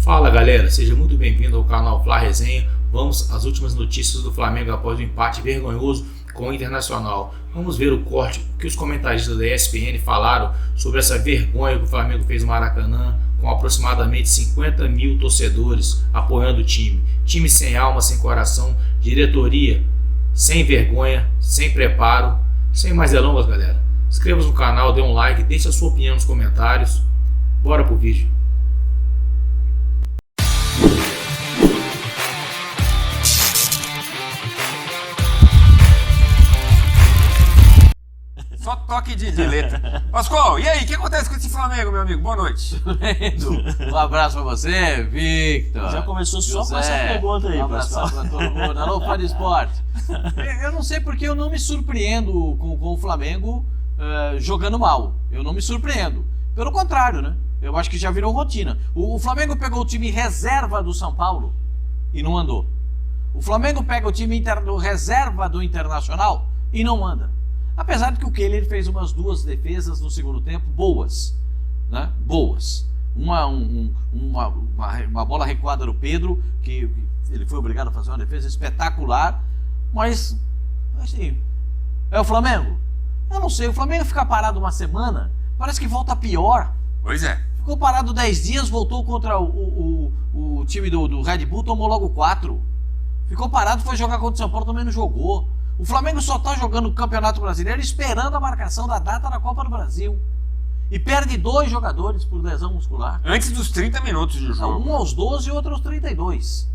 Fala galera, seja muito bem-vindo ao canal Fla Resenha. Vamos às últimas notícias do Flamengo após o empate vergonhoso com o Internacional. Vamos ver o corte que os comentaristas da ESPN falaram sobre essa vergonha que o Flamengo fez no Maracanã, com aproximadamente 50 mil torcedores apoiando o time. Time sem alma, sem coração, diretoria sem vergonha, sem preparo. Sem mais delongas, galera, inscreva-se no canal, dê um like, deixe a sua opinião nos comentários. Bora pro vídeo. Só toque de letra. Pascoal, e aí, o que acontece com esse Flamengo, meu amigo? Boa noite. Um abraço pra você, Victor. Já começou só José, com essa pergunta aí, um abraço pessoal. pra todo mundo. Alô, Fã de Esporte. Eu não sei porque eu não me surpreendo com o Flamengo jogando mal. Eu não me surpreendo. Pelo contrário, né? Eu acho que já virou rotina. O Flamengo pegou o time reserva do São Paulo e não andou. O Flamengo pega o time reserva do Internacional e não anda. Apesar de que o Kehler fez umas duas defesas no segundo tempo boas, né? Boas. Uma bola recuada do Pedro, que ele foi obrigado a fazer uma defesa espetacular, mas, assim, é o Flamengo? Eu não sei, o Flamengo fica parado uma semana, parece que volta pior. Pois é. Ficou parado 10 dias, voltou contra o time do Red Bull, tomou logo 4. Ficou parado, foi jogar contra o São Paulo, também não jogou. O Flamengo só está jogando o Campeonato Brasileiro esperando a marcação da data da Copa do Brasil. E perde 2 jogadores por lesão muscular. Antes dos 30 minutos de jogo. Um aos 12 e outro aos 32.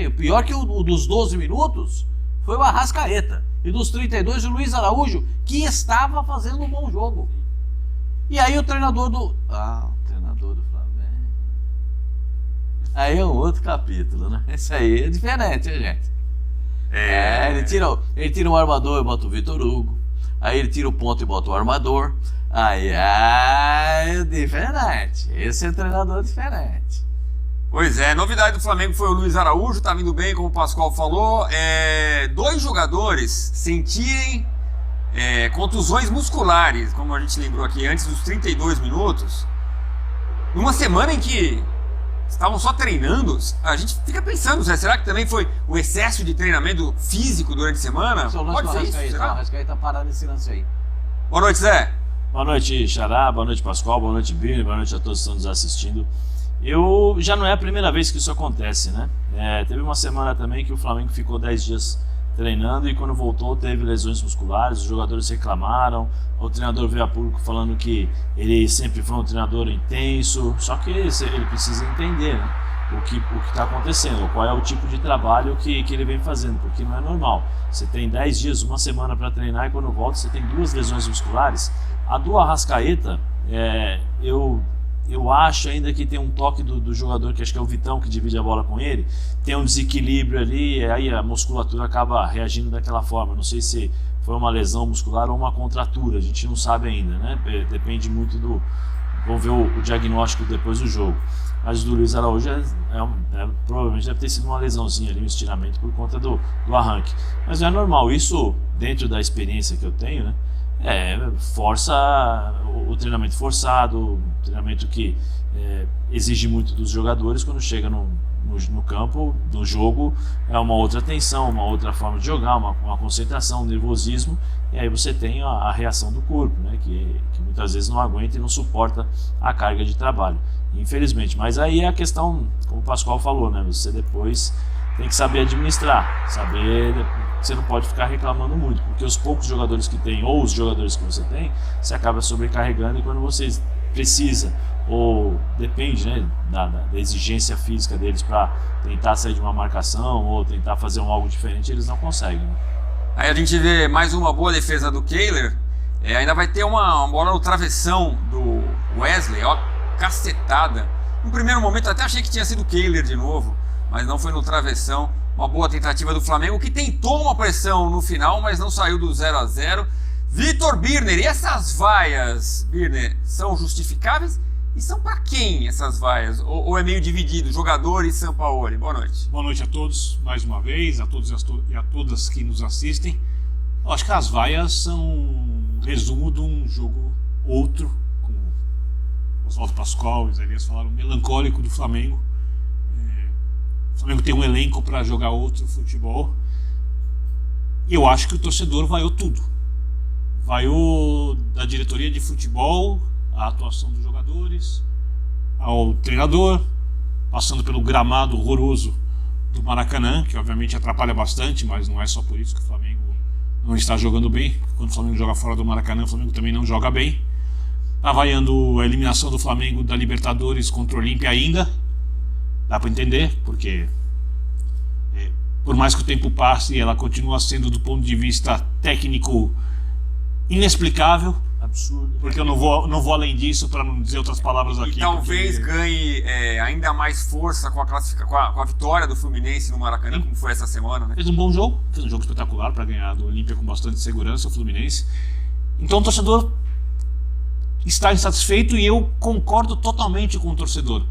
E o pior que o dos 12 minutos foi o Arrascaeta. E dos 32 o Luiz Araújo, que estava fazendo um bom jogo. E aí o treinador do... o treinador do Flamengo... Aí é um outro capítulo, né? Isso aí é diferente, hein, gente? Ele tira o armador e bota o Vitor Hugo. Aí ele tira o ponto e bota o armador. Aí é diferente. Esse é um treinador diferente. Pois é, novidade do Flamengo foi o Luiz Araújo, tá vindo bem, como o Pascoal falou. 2 jogadores sentirem contusões musculares, como a gente lembrou aqui, antes dos 32 minutos. Numa semana em que estavam só treinando, a gente fica pensando, será que também foi o excesso de treinamento físico durante a semana? Pode ser isso, será? O Arrascaeta parado nesse lance aí. Boa noite, Zé. Boa noite, Xará, boa noite, Pascoal, boa noite, Birne, boa noite a todos que estão nos assistindo. Já não é a primeira vez que isso acontece, né? Teve uma semana também que o Flamengo ficou 10 dias treinando e quando voltou teve lesões musculares, os jogadores reclamaram, o treinador veio a público falando que ele sempre foi um treinador intenso, só que ele precisa entender, né, o que está acontecendo, qual é o tipo de trabalho que ele vem fazendo, porque não é normal. Você tem 10 dias, uma semana para treinar e quando volta você tem 2 lesões musculares. A do Arrascaeta, eu acho ainda que tem um toque do jogador, que acho que é o Vitão que divide a bola com ele, tem um desequilíbrio ali, aí a musculatura acaba reagindo daquela forma. Não sei se foi uma lesão muscular ou uma contratura, a gente não sabe ainda, né? Depende muito do... Vamos ver o diagnóstico depois do jogo. Mas o do Luiz Araújo provavelmente deve ter sido uma lesãozinha ali, um estiramento por conta do arranque. Mas é normal, isso dentro da experiência que eu tenho, né? Força o treinamento forçado, treinamento que exige muito dos jogadores. Quando chega no campo, no jogo, é uma outra tensão, uma outra forma de jogar, uma concentração, um nervosismo, e aí você tem a reação do corpo, né, que muitas vezes não aguenta e não suporta a carga de trabalho, infelizmente. Mas aí é a questão, como o Pascoal falou, né, você depois tem que saber administrar, saber que você não pode ficar reclamando muito, porque os poucos jogadores que tem, ou os jogadores que você tem, você acaba sobrecarregando, e quando você precisa, ou depende, né, da exigência física deles para tentar sair de uma marcação, ou tentar fazer algo diferente, eles não conseguem. Né? Aí a gente vê mais uma boa defesa do Kehler, ainda vai ter uma bola no travessão do Wesley, ó, cacetada. No primeiro momento até achei que tinha sido o Kehler de novo, mas não, foi no travessão. Uma boa tentativa do Flamengo, que tentou uma pressão no final, mas não saiu do 0-0. Vitor Birner, e essas vaias, Birner, são justificáveis? E são para quem essas vaias? Ou é meio dividido, jogador e Sampaoli? Boa noite. Boa noite a todos, mais uma vez, a todos e a todas que nos assistem. Eu acho que as vaias são um resumo de um jogo outro, como Oswaldo Pascoal e Zé Elias falaram, melancólico do Flamengo, O Flamengo tem um elenco para jogar outro futebol. E eu acho que o torcedor vaiou tudo. Vaiou da diretoria de futebol, a atuação dos jogadores, ao treinador, passando pelo gramado horroroso do Maracanã, que obviamente atrapalha bastante, mas não é só por isso que o Flamengo não está jogando bem. Quando o Flamengo joga fora do Maracanã, o Flamengo também não joga bem. Está vaiando a eliminação do Flamengo da Libertadores contra o Olímpia ainda. Dá para entender, porque por mais que o tempo passe, ela continua sendo, do ponto de vista técnico, inexplicável. Absurdo. Porque eu não vou além disso, para não dizer outras palavras aqui. E talvez porque... ganhe ainda mais força com a vitória do Fluminense no Maracanã, como foi essa semana, né? Fez um bom jogo, fez um jogo espetacular para ganhar do Olímpia com bastante segurança, o Fluminense. Então o torcedor está insatisfeito e eu concordo totalmente com o torcedor.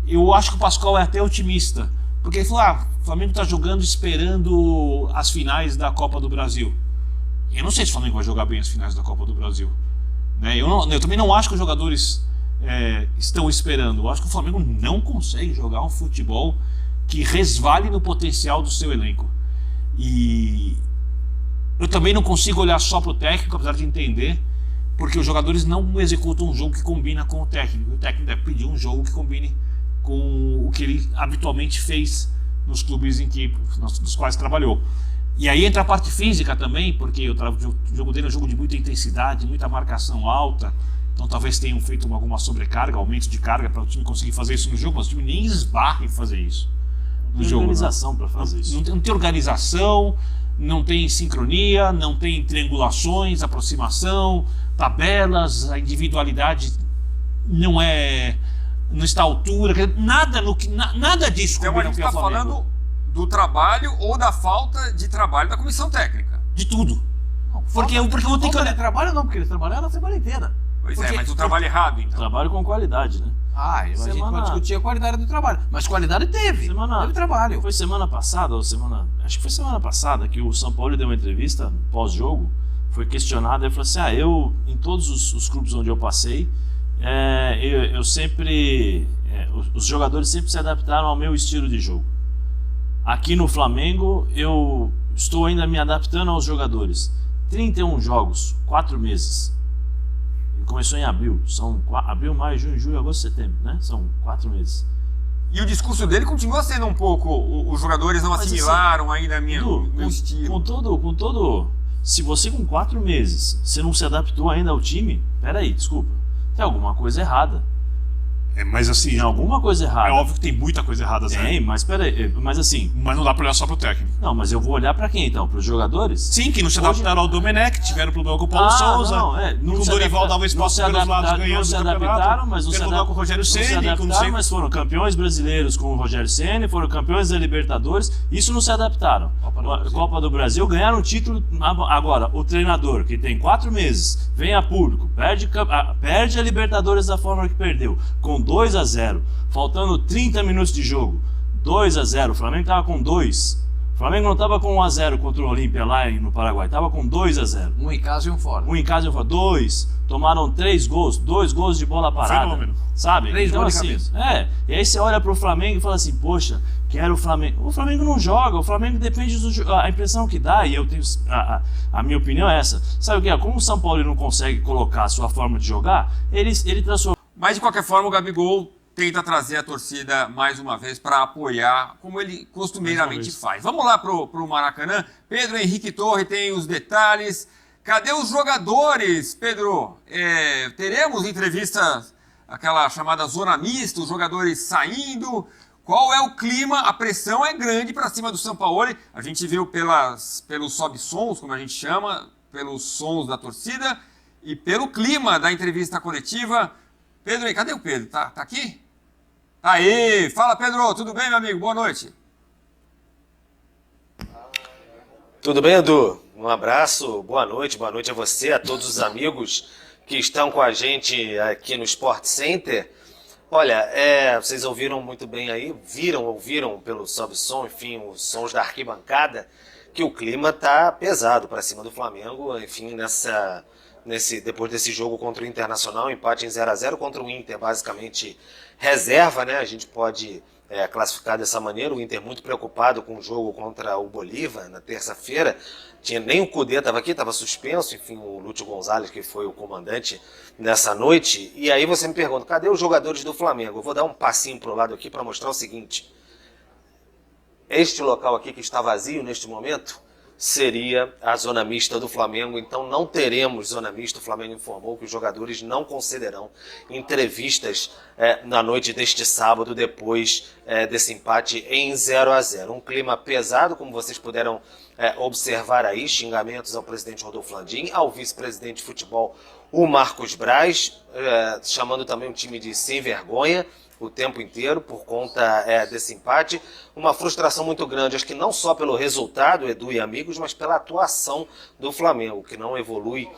Eu acho que o Pascoal é até otimista, porque ele falou, o Flamengo está jogando esperando as finais da Copa do Brasil. Eu não sei se o Flamengo vai jogar bem as finais da Copa do Brasil. Né? Eu também não acho que os jogadores estão esperando. Eu acho que o Flamengo não consegue jogar um futebol que resvale no potencial do seu elenco. E eu também não consigo olhar só para o técnico, apesar de entender, porque os jogadores não executam um jogo que combina com o técnico. O técnico deve pedir um jogo que combine com o que ele habitualmente fez nos clubes nos quais trabalhou. E aí entra a parte física também, porque o jogo dele é um jogo de muita intensidade, muita marcação alta, então talvez tenham feito alguma sobrecarga, aumento de carga para o time conseguir fazer isso no jogo, mas o time nem esbarra em fazer isso no jogo. Não tem organização para fazer isso. Não tem organização, não tem sincronia, não tem triangulações, aproximação, tabelas, a individualidade não está à altura, nada disso. Então a gente está falando do trabalho ou da falta de trabalho da comissão técnica. De tudo. Porque eu vou ter que olhar. Trabalho não, porque eles trabalharam a semana inteira. Pois mas o trabalho errado, então. Trabalho com qualidade, né? A gente pode discutir a qualidade do trabalho, mas qualidade teve. Teve trabalho. Foi semana passada, acho que foi semana passada, que o São Paulo deu uma entrevista pós-jogo, foi questionado, ele falou assim, eu, em todos os clubes onde eu passei, eu sempre, os jogadores sempre se adaptaram ao meu estilo de jogo. Aqui no Flamengo, eu estou ainda me adaptando aos jogadores. 31 jogos, 4 meses. Ele começou em abril. São abril, maio, junho, julho, agosto, setembro, né? São 4 meses. E o discurso dele continua sendo um pouco... Os jogadores não assimilaram ainda meu estilo. Com todo... Se você com 4 meses, você não se adaptou ainda ao time, peraí, desculpa. Tem alguma coisa errada. Mas assim, tem alguma coisa errada. É óbvio que tem muita coisa errada, Zé. Tem, mas peraí, mas assim... Mas não dá pra olhar só pro técnico. Não, mas eu vou olhar pra quem então? Pros jogadores? Sim, que não se adaptaram ao Domenech, tiveram problema com o Paulo Souza. Não o Dorival dava espaço pelos lados ganhando. Não se adaptaram, mas não se adaptaram com o Rogério Ceni, mas foram campeões brasileiros com o Rogério Ceni, foram campeões da Libertadores, isso não se adaptaram. Copa do Brasil ganharam o título. Agora, o treinador que tem 4 meses, vem a público, perde a Libertadores da forma que perdeu, com 2-0. Faltando 30 minutos de jogo, 2-0, o Flamengo estava com 2. O Flamengo não estava com 1-0 contra o Olímpia lá no Paraguai, estava com 2-0. Um em casa e um fora. 2. Tomaram 3 gols, 2 gols de bola parada. Fenômeno. Sabe? 3 então, gols de assim, cabeça. E aí você olha pro Flamengo e fala assim, poxa, quero o Flamengo. O Flamengo não joga, o Flamengo depende a impressão que dá, e eu tenho. A minha opinião é essa. Sabe o que é? Como o São Paulo não consegue colocar a sua forma de jogar, ele transforma. Mas de qualquer forma, o Gabigol tenta trazer a torcida mais uma vez para apoiar, como ele costumeiramente faz. Vamos lá pro Maracanã. Pedro Henrique Torre tem os detalhes. Cadê os jogadores, Pedro? Teremos entrevistas, aquela chamada zona mista, os jogadores saindo. Qual é o clima? A pressão é grande para cima do Sampaoli. A gente viu pelos sobe-sons, como a gente chama, pelos sons da torcida e pelo clima da entrevista coletiva. Pedro, cadê o Pedro? Tá aqui? Aí, fala Pedro, tudo bem, meu amigo? Boa noite. Tudo bem, Edu? Um abraço, boa noite a você, a todos os amigos que estão com a gente aqui no Sport Center. Olha, vocês ouviram muito bem aí, ouviram pelo sobe-som, enfim, os sons da arquibancada, que o clima tá pesado para cima do Flamengo, enfim, depois desse jogo contra o Internacional, empate em 0-0 contra o Inter, basicamente reserva, né? A gente pode classificado dessa maneira. O Inter muito preocupado com o jogo contra o Bolívar na terça-feira. Nem o Cudê estava aqui, estava suspenso, enfim, o Lúcio Gonzalez, que foi o comandante nessa noite. E aí você me pergunta, cadê os jogadores do Flamengo? Eu vou dar um passinho para o lado aqui para mostrar o seguinte. Este local aqui que está vazio neste momento seria a zona mista do Flamengo, então não teremos zona mista. O Flamengo informou que os jogadores não concederão entrevistas na noite deste sábado, depois desse empate em 0-0. Um clima pesado, como vocês puderam observar aí, xingamentos ao presidente Rodolfo Landim, ao vice-presidente de futebol, o Marcos Braz, chamando também o time de sem vergonha o tempo inteiro por conta desse empate. Uma frustração muito grande, acho que não só pelo resultado, Edu e amigos, mas pela atuação do Flamengo, que não evolui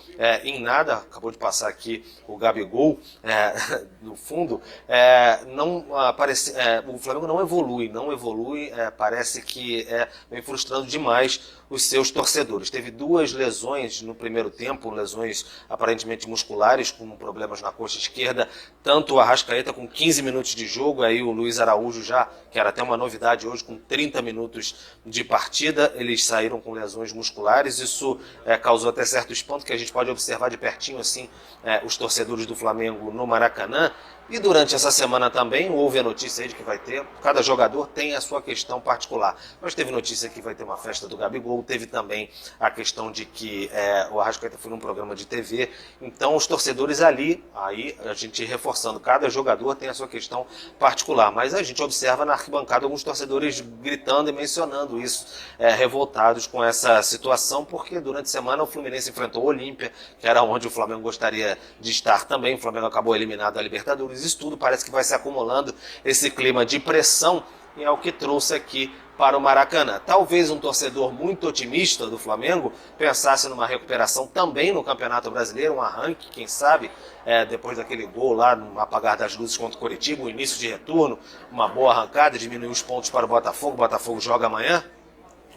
em nada. Acabou de passar aqui o Gabigol no fundo. O Flamengo não evolui, parece que vem frustrando demais os seus torcedores. Teve 2 lesões no primeiro tempo, lesões aparentemente musculares, com problemas na coxa esquerda, tanto o Arrascaeta com 15 minutos de jogo, aí o Luiz Araújo já, que era até uma novidade hoje, com 30 minutos de partida, eles saíram com lesões musculares. Isso causou até certo espanto, que a gente pode observar de pertinho assim os torcedores do Flamengo no Maracanã. E durante essa semana também houve a notícia aí de que vai ter, cada jogador tem a sua questão particular. Mas teve notícia que vai ter uma festa do Gabigol, teve também a questão de que o Arrascaeta foi num programa de TV. Então os torcedores ali, aí a gente reforçando, cada jogador tem a sua questão particular. Mas a gente observa na arquibancada alguns torcedores gritando e mencionando isso, revoltados com essa situação, porque durante a semana o Fluminense enfrentou o Olímpia, que era onde o Flamengo gostaria de estar também. O Flamengo acabou eliminado da Libertadores. Isso tudo parece que vai se acumulando, esse clima de pressão, e é o que trouxe aqui para o Maracanã. Talvez um torcedor muito otimista do Flamengo pensasse numa recuperação também no Campeonato Brasileiro, um arranque, quem sabe, depois daquele gol lá no apagar das luzes contra o Coritiba, o início de retorno, uma boa arrancada, diminuir os pontos para o Botafogo joga amanhã,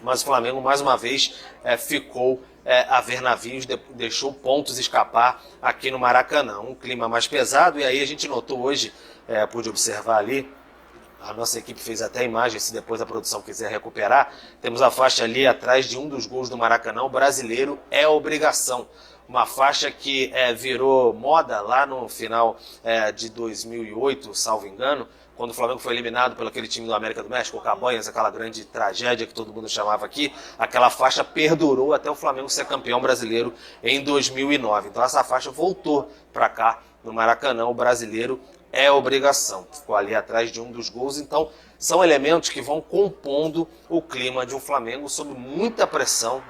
mas o Flamengo mais uma vez ficou a ver navios, deixou pontos escapar aqui no Maracanã. Um clima mais pesado, e aí a gente notou hoje, pude observar ali, a nossa equipe fez até a imagem, se depois a produção quiser recuperar, temos a faixa ali atrás de um dos gols do Maracanã, o brasileiro é obrigação. Uma faixa que virou moda lá no final de 2008, salvo engano, quando o Flamengo foi eliminado pelo aquele time do América do México, o Cabanhas, aquela grande tragédia que todo mundo chamava aqui. Aquela faixa perdurou até o Flamengo ser campeão brasileiro em 2009. Então essa faixa voltou para cá no Maracanã, o brasileiro é obrigação. Ficou ali atrás de um dos gols. Então são elementos que vão compondo o clima de um Flamengo sob muita pressão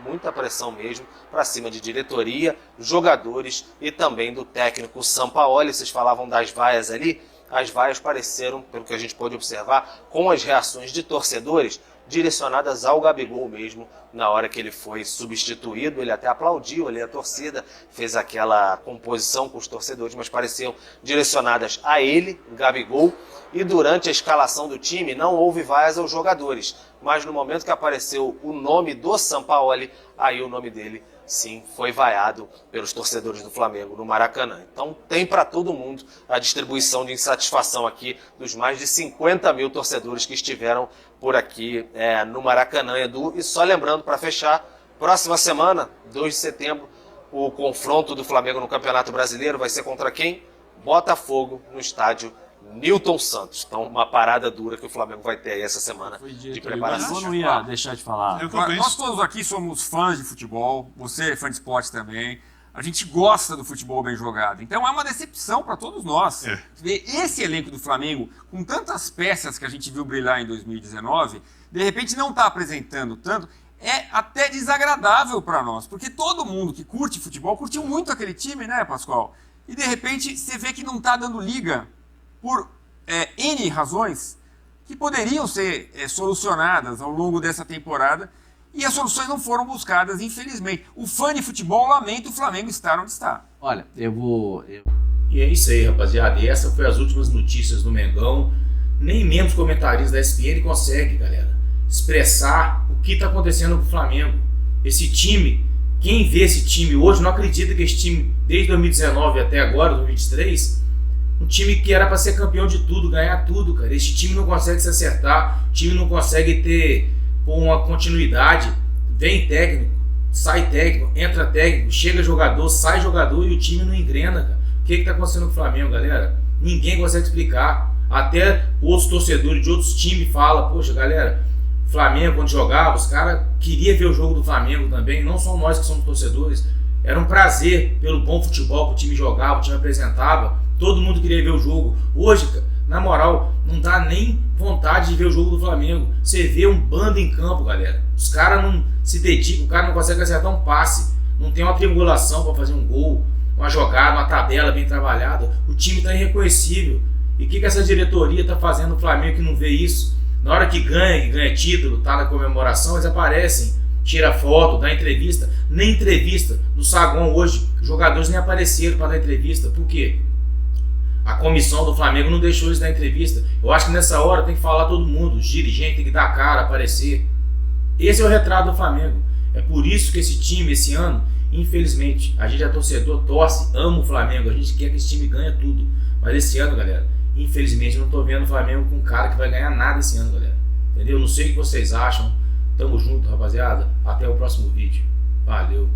mesmo, para cima de diretoria, jogadores e também do técnico Sampaoli. Vocês falavam das vaias ali. As vaias pareceram, pelo que a gente pôde observar, com as reações de torcedores direcionadas ao Gabigol mesmo, na hora que ele foi substituído. Ele até aplaudiu ali a torcida, fez aquela composição com os torcedores, mas pareciam direcionadas a ele, Gabigol. E durante a escalação do time não houve vaias aos jogadores, mas no momento que apareceu o nome do Sampaoli, aí o nome dele sim foi vaiado pelos torcedores do Flamengo no Maracanã. Então tem para todo mundo a distribuição de insatisfação aqui dos mais de 50 mil torcedores que estiveram por aqui no Maracanã, Edu. E só lembrando, para fechar, próxima semana, 2 de setembro, o confronto do Flamengo no Campeonato Brasileiro vai ser contra quem? Botafogo, no estádio Newton Santos. Então, uma parada dura que o Flamengo vai ter aí essa semana de preparação. Eu não ia deixar de falar. Nós todos aqui somos fãs de futebol, você é fã de esporte também. A gente gosta do futebol bem jogado. Então é uma decepção para todos nós. Ver esse elenco do Flamengo, com tantas peças que a gente viu brilhar em 2019, de repente não está apresentando tanto, é até desagradável para nós. Porque todo mundo que curte futebol curtiu muito aquele time, né, Pascoal? E de repente você vê que não está dando liga por N razões que poderiam ser solucionadas ao longo dessa temporada, e as soluções não foram buscadas, infelizmente. O fã de futebol lamenta o Flamengo estar onde está. Olha, E é isso aí, rapaziada. E essa foi as últimas notícias do Mengão. Nem mesmo os comentaristas da ESPN conseguem, galera, expressar o que está acontecendo com o Flamengo. Esse time, quem vê esse time hoje não acredita que esse time, desde 2019 até agora, 2023, Um time que era para ser campeão de tudo, ganhar tudo, cara. Esse time não consegue se acertar, o time não consegue ter uma continuidade. Vem técnico, sai técnico, entra técnico, chega jogador, sai jogador e o time não engrena, cara. O que está acontecendo com o Flamengo, galera? Ninguém consegue explicar. Até outros torcedores de outros times falam, poxa, galera, Flamengo quando jogava, os caras queriam ver o jogo do Flamengo também, não só nós que somos torcedores. Era um prazer pelo bom futebol que o time jogava, o time apresentava, todo mundo queria ver o jogo. Hoje, na moral, não dá nem vontade de ver o jogo do Flamengo. Você vê um bando em campo, galera. Os caras não se dedicam, o cara não consegue acertar um passe, não tem uma triangulação para fazer um gol, uma jogada, uma tabela bem trabalhada. O time está irreconhecível. E o que essa diretoria está fazendo no Flamengo que não vê isso? Na hora que ganha título, tá na comemoração, eles aparecem, tira foto, dá entrevista. Nem entrevista no saguão hoje, os jogadores nem apareceram para dar entrevista. Por quê? A comissão do Flamengo não deixou eles dar entrevista. Eu acho que nessa hora tem que falar todo mundo, os dirigentes tem que dar cara, aparecer. Esse é o retrato do Flamengo. É por isso que esse time, esse ano, infelizmente, a gente é torcedor, torce, ama o Flamengo, a gente quer que esse time ganhe tudo. Mas esse ano, galera, infelizmente eu não tô vendo o Flamengo com um cara que vai ganhar nada esse ano, galera. Entendeu? Não sei o que vocês acham. Tamo junto, rapaziada. Até o próximo vídeo. Valeu.